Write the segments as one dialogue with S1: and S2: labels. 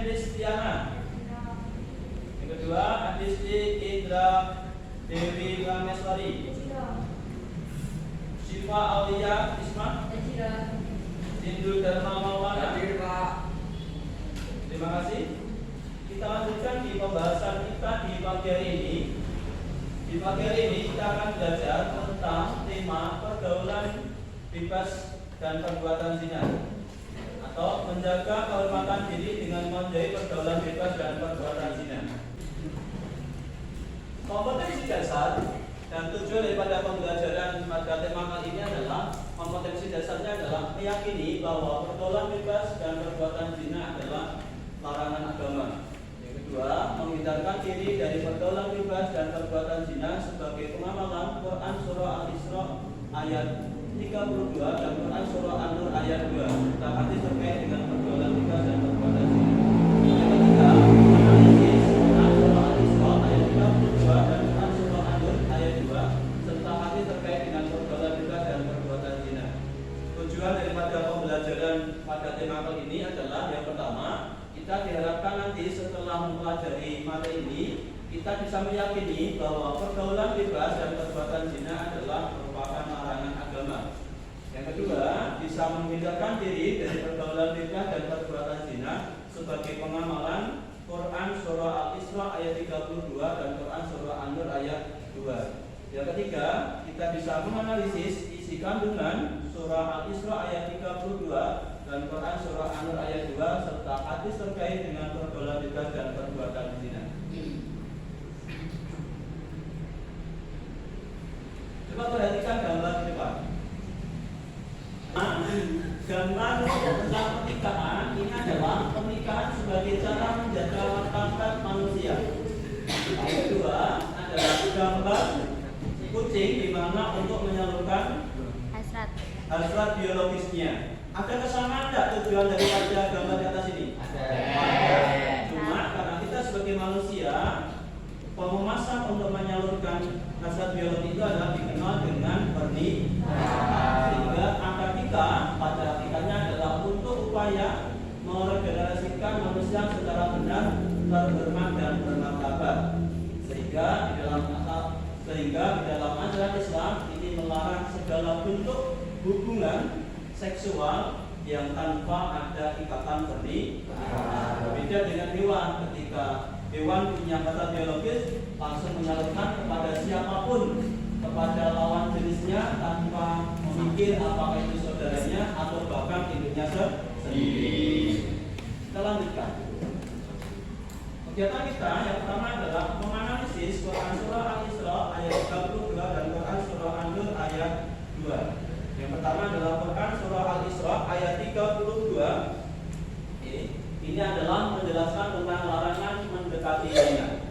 S1: Listiana. Yang kedua, Adisti Indra Dewi Rameswari. Syifa Aulia Isma. Sindu Dharma Maulana. Terima kasih. Kita lanjutkan di pembahasan kita di pagi hari ini. Di pagi hari ini kita akan belajar tentang tema pergaulan bebas dan perbuatan zina, atau menjaga kehormatan diri dengan menjauhi pergaulan bebas dan perbuatan zina. Kompetensi dasar dan tujuan daripada pembelajaran pada tema kali ini adalah kompetensi dasarnya adalah meyakini bahwa pergaulan bebas dan perbuatan zina adalah larangan agama. Yang kedua, menghindarkan diri dari pergaulan bebas dan perbuatan zina sebagai pengamalan Quran Surah Al-Isra ayat 32 dan Quran Surah An-Nur ayat 2 serta hadis terkait dengan pergaulan bebas dan perbuatan zina. Yang ketiga, analisis Quran Surah Al-Isra ayat 32 dan Quran Surah An-Nur ayat 2 serta hadis terkait dengan pergaulan bebas dan perbuatan zina. Tujuan daripada pembelajaran pada tema kali ini adalah yang pertama, kita diharapkan nanti setelah mempelajari materi ini kita bisa meyakini bahwa pergaulan bebas dan perbuatan zina adalah merupakan larangan agama. Yang kedua, bisa menghindarkan diri dari pergaulan bebas dan perbuatan zina sebagai pengamalan Quran Surah Al-Isra ayat 32 dan Quran Surah An-Nur ayat 2. Yang ketiga, kita bisa menganalisis isi kandungan Surah Al-Isra ayat 32 dan Quran Surah An-Nur ayat 2 serta hadis terkait dengan pergaulan bebas dan perbuatan zina. Coba perhatikan gambar di depan. Gambar tentang pernikahan ini adalah pernikahan sebagai cara menjaga martabat manusia. Yang kedua adalah gambar kucing di mana untuk menyalurkan hasrat biologisnya. Ada kesamaan tidak tujuan daripada gambar di atas ini? Ada. Cuma karena kita sebagai manusia, pememasan untuk menyalurkan hasrat biologi itu adalah dikenal dengan pernikahan. Sehingga akar kita pada hakikatnya adalah untuk upaya meregenerasikan manusia secara benar, terhormat dan bermartabat. Sehingga di dalam ajaran Islam ini melarang segala bentuk hubungan seksual yang tanpa ada ikatan pernikahan. Berbeda dengan hewan, ketika hewan punya hasrat biologis langsung menyalurkan kepada siapapun, kepada lawan jenisnya tanpa memikir apakah itu saudaranya atau bahkan induknya sendiri. Kita lanjutkan. Kegiatan kita yang pertama adalah menganalisis Quran Surah Al-Isra ayat 32 dan Quran Surah An-Nur ayat 2. Yang pertama adalah Quran Surah Al-Isra ayat 32. Ini adalah menjelaskan tentang larangan mendekati zina.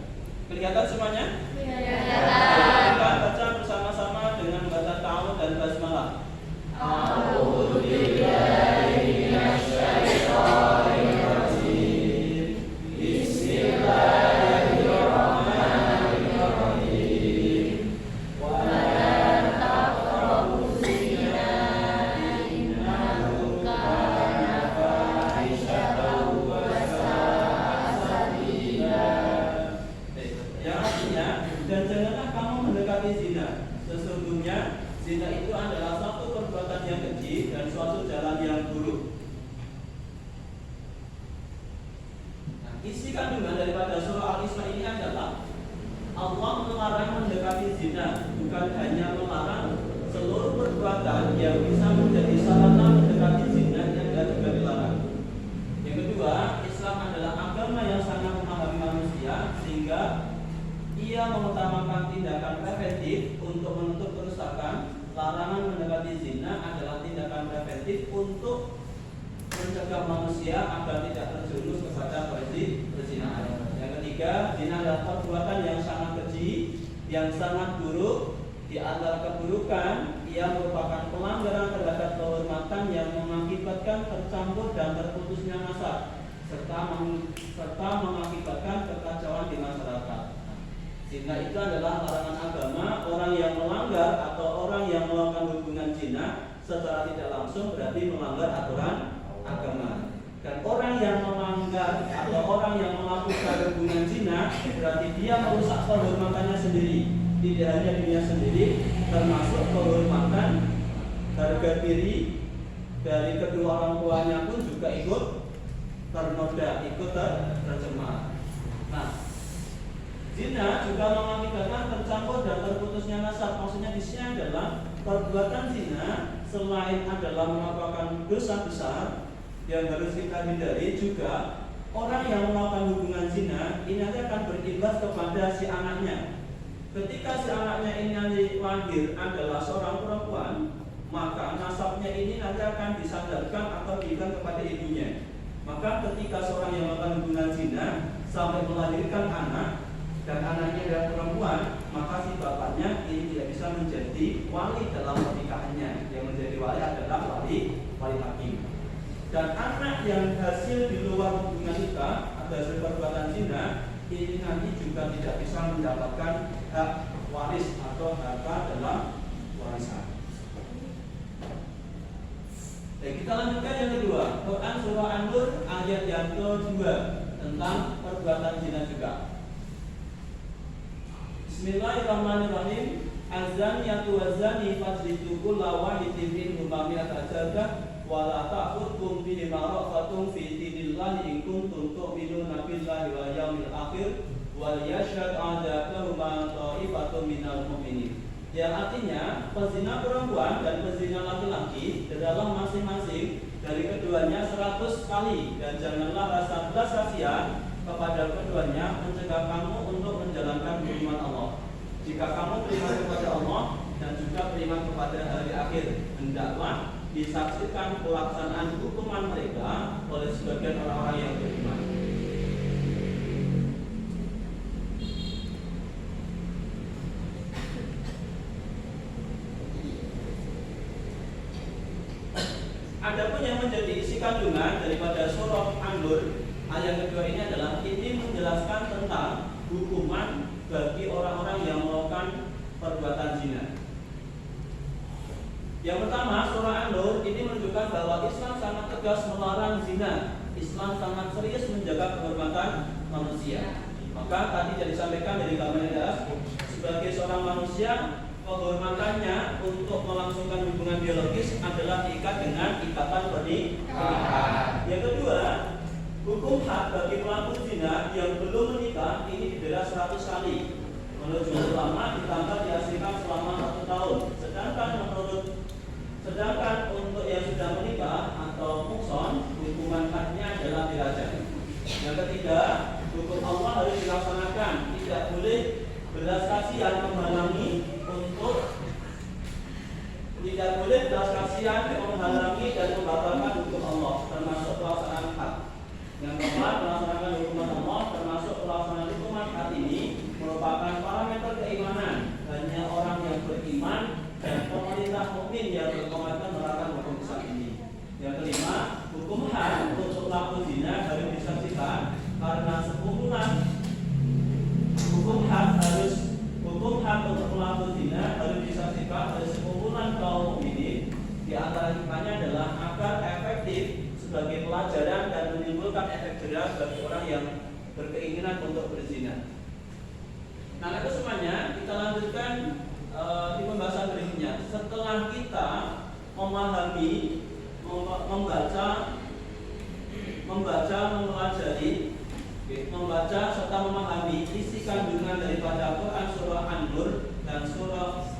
S1: Kelihatan semuanya? Kelihatan. Kita baca bersama-sama dengan baca ta'awudz dan basmalah. A'udzu billahi minasyaitonir rajim. Bismillahirrahmanirrahim. Wa la taqrabuz zina innahu kana fahishatan wa sa'a sabila. Yang artinya, dan janganlah kamu mendekati zina. Sesungguhnya zina itu adalah suatu perbuatan yang keji dan suatu jalan yang buruk. Nah, isi kandungan daripada surah Al-Isra ini adalah Allah melarang mendekati zina, bukan hanya melarang seluruh perbuatan yang bisa menjadi sarana mendekati zina yang juga dilarang. Yang kedua, Islam adalah agama yang sangat memahami manusia sehingga ia mengutamakan tindakan preventif untuk menutup kerusakan. Larangan mendekati zina adalah tindakan preventif untuk mencegah manusia agar tidak terjerumus kepada perzinahan. Yang ketiga, zina adalah perbuatan yang sangat keji, yang sangat buruk. Di antara keburukan, ia merupakan pelanggaran terhadap kehormatan yang mengakibatkan tercampur dan terputusnya nasab serta mengakibatkan kekacauan di masyarakat. Zina itu adalah larangan agama. Orang yang melanggar atau orang yang melakukan hubungan zina secara tidak langsung berarti melanggar aturan agama. Dan orang yang melanggar atau orang yang melakukan hubungan zina berarti dia merusak kehormatannya sendiri. Tidak hanya dirinya sendiri, termasuk kehormatan harga diri dari kedua orang tuanya pun juga ikut ternoda, ikut tercemar. Nah, zina juga mengakibatkan tercampur dan terputusnya nasab. Maksudnya di sini adalah perbuatan zina selain adalah merupakan dosa besar yang harus kita hindari, juga orang yang melakukan hubungan zina ini nanti akan berimbas kepada si anaknya. Ketika si anaknya ini nanti lahir adalah seorang perempuan, maka nasabnya ini nanti akan disandarkan atau diberikan kepada ibunya. Maka ketika seorang yang melakukan hubungan zina sampai melahirkan anak dan anaknya adalah perempuan, maka si bapaknya ini tidak bisa menjadi wali dalam pernikahannya. Yang menjadi wali adalah wali hakim. Dan anak yang hasil di luar hubungan nikah atau hasil perbuatan zina ini nanti juga tidak bisa mendapatkan hak waris atau harta dalam warisan. Kita lanjutkan yang kedua, Quran surah An-Nur ayat yang kedua tentang perbuatan zina juga. Bismillahirrahmanirrahim. Az-zaniyatu waz-zani fajlidu kulla wahidin minhuma mi'ata jaldah wa la ta'khudhukum bihima ra'fatun fi dinillahi in kuntum tu'minuna billahi wal yawmil akhir wal yashhad 'adabahuma ta'ifatun minal mu'minin. Yang artinya pezina perempuan dan pezina laki-laki adalah masing-masing dari keduanya 100 kali, dan janganlah rasa belas kasihan kepada keduanya mencegah kamu untuk menjalankan firman Allah. Jika kamu beriman kepada Allah dan juga beriman kepada hari akhir, hendaklah disaksikan pelaksanaan hukuman mereka oleh sebagian orang-orang yang beriman. Adapun yang menjadi isi kandungan daripada surah An-Nur ayat kedua ini adalah ini menjelaskan tentang hukuman bagi orang-orang yang melakukan perbuatan zina. Yang pertama, surah An-Nur ini menunjukkan bahwa Islam sangat tegas melarang zina. Islam sangat serius menjaga kehormatan manusia. Maka tadi jadi disampaikan dari Kamera, sebagai seorang manusia kehormatannya untuk melangsungkan hubungan biologis adalah diikat dengan ikatan pernikahan. Yang kedua, hukum had bagi pelaku zina yang belum menikah ini didera 100 kali. Menurut jumhur ulama ditambah diasingkan selama 1 tahun. Sedangkan untuk yang sudah menikah atau muhson, hukuman hadnya adalah dirajam. Yang ketiga, hukum Allah harus dilaksanakan. Tidak boleh belas kasihan menghalangi dan membatalkan hukum Allah, termasuk pelaksanaan had. Yang keempat, melaksanakan hukuman Allah termasuk pelaksanaan hukuman had ini merupakan parameter keimanan. Hanya orang yang beriman dan pemerintah mukmin yang berkomitmen menerapkan hukum Islam ini. Yang kelima, hukum had untuk pelaku zina harus disaksikan karena sekumpulan hukum had untuk pelaku zina harus disaksikan oleh sekumpulan kaum mukminin. Di antara hikmahnya adalah agar efektif sebagai pelajaran dan menimbulkan efek jerah bagi orang yang berkeinginan untuk berzina. Nah, itu semuanya kita lanjutkan di pembahasan berikutnya. Setelah kita memahami, membaca, mempelajari, membaca serta memahami isi kandungan daripada Quran surah An-Nur dan surah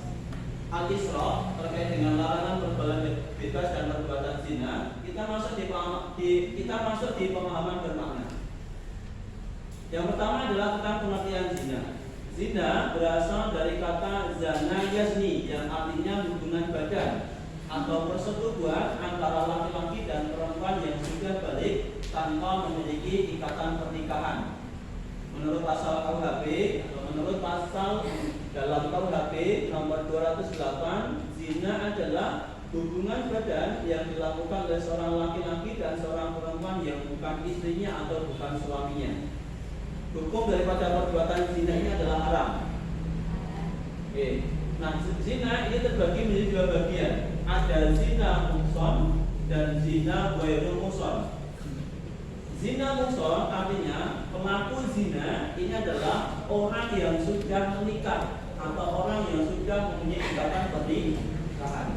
S1: Al-Isra terkait dengan larangan perbuatan bebas dan perbuatan zina, kita masuk di pemahaman bermakna. Yang pertama adalah tentang pengertian zina. Zina berasal dari kata zana yazni yang artinya hubungan badan atau persetubuhan antara laki-laki dan perempuan yang sudah balik tanpa memiliki ikatan pernikahan. Menurut pasal KUHP atau menurut pasal dalam KUHP nomor 208, zina adalah hubungan badan yang dilakukan oleh seorang laki-laki dan seorang perempuan yang bukan istrinya atau bukan suaminya. Hukum daripada perbuatan zina ini adalah haram. Nah, zina ini terbagi menjadi 2 bagian. Ada zina muhson dan zina ghairu muhson. Zina muhson artinya pelaku zina ini adalah orang yang sudah menikah atau orang yang sudah mempunyai ikatan pernikahan.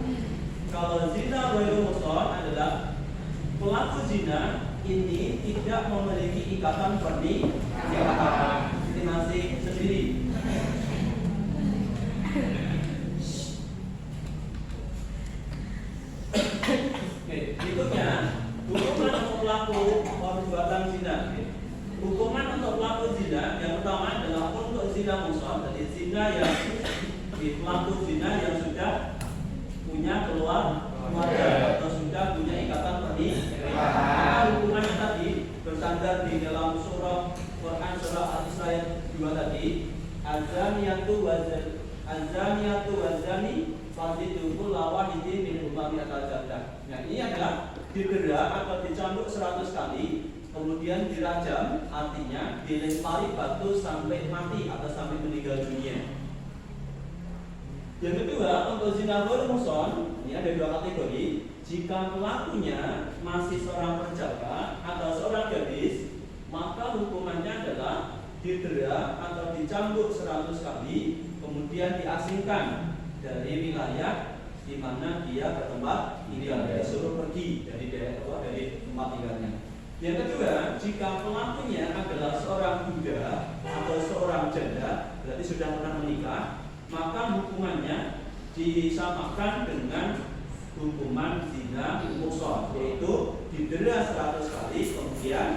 S1: Kalau zina ghairu muhson adalah pelaku zina ini tidak memiliki ikatan pernikahan, ini masih sendiri. Oke, berikutnya hukuman untuk pelaku perbuatan zina. Hukuman untuk pelaku zina yang pertama adalah untuk zina muhson, jadi zina yang pelaku zina yang sudah punya keluarga atau sudah punya ikatan pernikahan. Hukumannya tadi bersandar di dalam surah Quran surah Al-Isra 2 tadi, azaniyatu wazani fajlidu lawahidin min umami al-jadah. Nah, ini adalah didera atau dicambuk 100 kali, kemudian dirajam, artinya dilempari batu sampai mati atau sampai meninggal dunia. Yang kedua, untuk zina ghairu muhson, ini ada 2 kategori. Jika pelakunya masih seorang penjaga atau seorang gadis, maka hukumannya adalah didera atau dicambuk 100 kali, kemudian diasingkan dari wilayah di mana dia bertempat tinggal, disuruh pergi dari tempat tinggalnya. Yang kedua, jika pelakunya adalah seorang budak atau seorang janda, berarti sudah pernah menikah, maka hukumannya disamakan dengan hukuman zina muhson, yaitu didera 100 kali, kemudian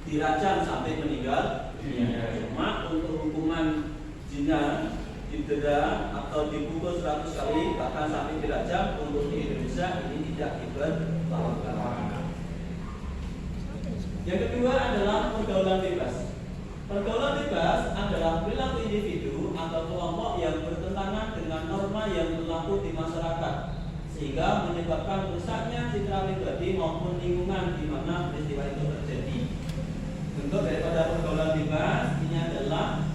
S1: dirajam sampai meninggal dunia. Cuma untuk hukuman zina didera atau dipukul 100 kali bahkan sampai dirajam, untuk di Indonesia ini tidak diberlakukan. Yang kedua adalah pergaulan bebas. Pergaulan bebas adalah perilaku individu atau kelompok yang bertentangan dengan norma yang berlaku di masyarakat, sehingga menyebabkan rusaknya citra pribadi maupun lingkungan di mana peristiwa itu terjadi. Bentuk daripada pergaulan bebas ini adalah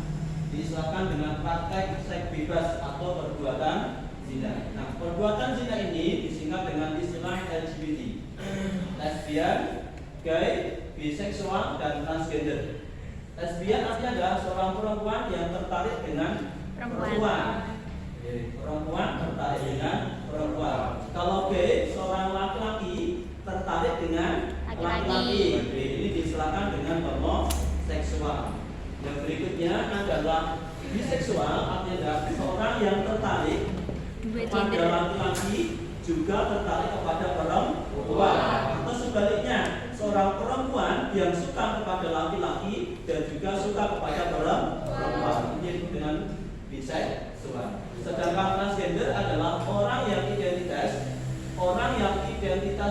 S1: diistilahkan dengan praktek seks bebas atau perbuatan zina. Nah, perbuatan zina ini disingkat dengan istilah LGBT, lesbian, gay, biseksual, dan transgender. Lesbian artinya adalah seorang perempuan yang tertarik dengan perempuan. Perempuan tertarik dengan perempuan. Kalau gay, seorang laki-laki tertarik dengan laki-laki. Ini diistilahkan dengan homoseksual. Yang berikutnya adalah biseksual, artinya adalah seorang yang tertarik kepada laki-laki juga tertarik kepada perempuan, atau sebaliknya seorang perempuan yang suka kepada laki-laki dan juga suka kepada perempuan, ini dengan biseksual. Sedangkan transgender adalah orang yang identitas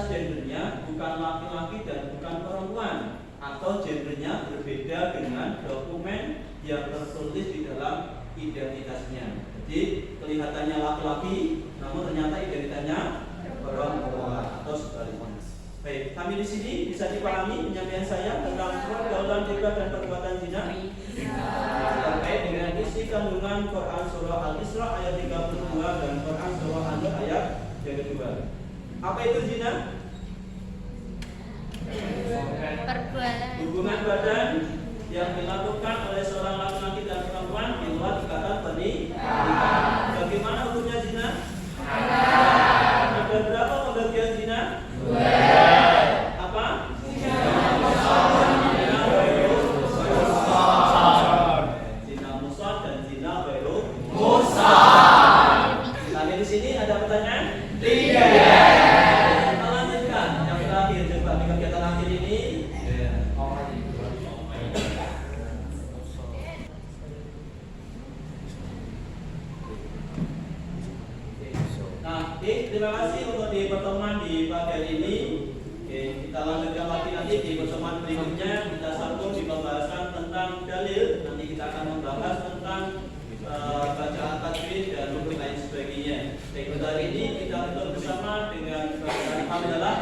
S1: gendernya bukan laki-laki dan bukan perempuan, atau gendernya berbeda dengan dokumen yang tertulis di dalam identitasnya. Jadi kelihatannya laki-laki, namun ternyata identitasnya perempuan atau sebaliknya. Baik, kami di sini bisa dipahami penyampaian saya tentang pergaulan bebas dan perbuatan zina terkait dengan isi kandungan Quran surah Al-Isra ayat 32 dan Quran surah An-Nur ayat yang kedua. Apa itu zina? Hubungan badan yang dilakukan oleh seorang laki-laki dan perempuan di luar ikatan pernikahan. Bagaimana hukumnya zina? Ada berapa pembagian zina? Apa? Zina muhson dan zina ghairu muhson. Kami di sini ada pertanyaan? Tidak. Kita lanjutkan yang terakhir, coba di kegiatan akhir ini. Nah, terima kasih untuk di pertemuan di pagi hari ini. Kita lanjutkan lagi nanti di pertemuan berikutnya. Kita sambung di pembahasan tentang dalil. Nanti kita akan membahas tentang bacaan tajwid dan lain sebagainya. Baik, pada hari ini kita tutup bersama dengan bacaan hamdalah.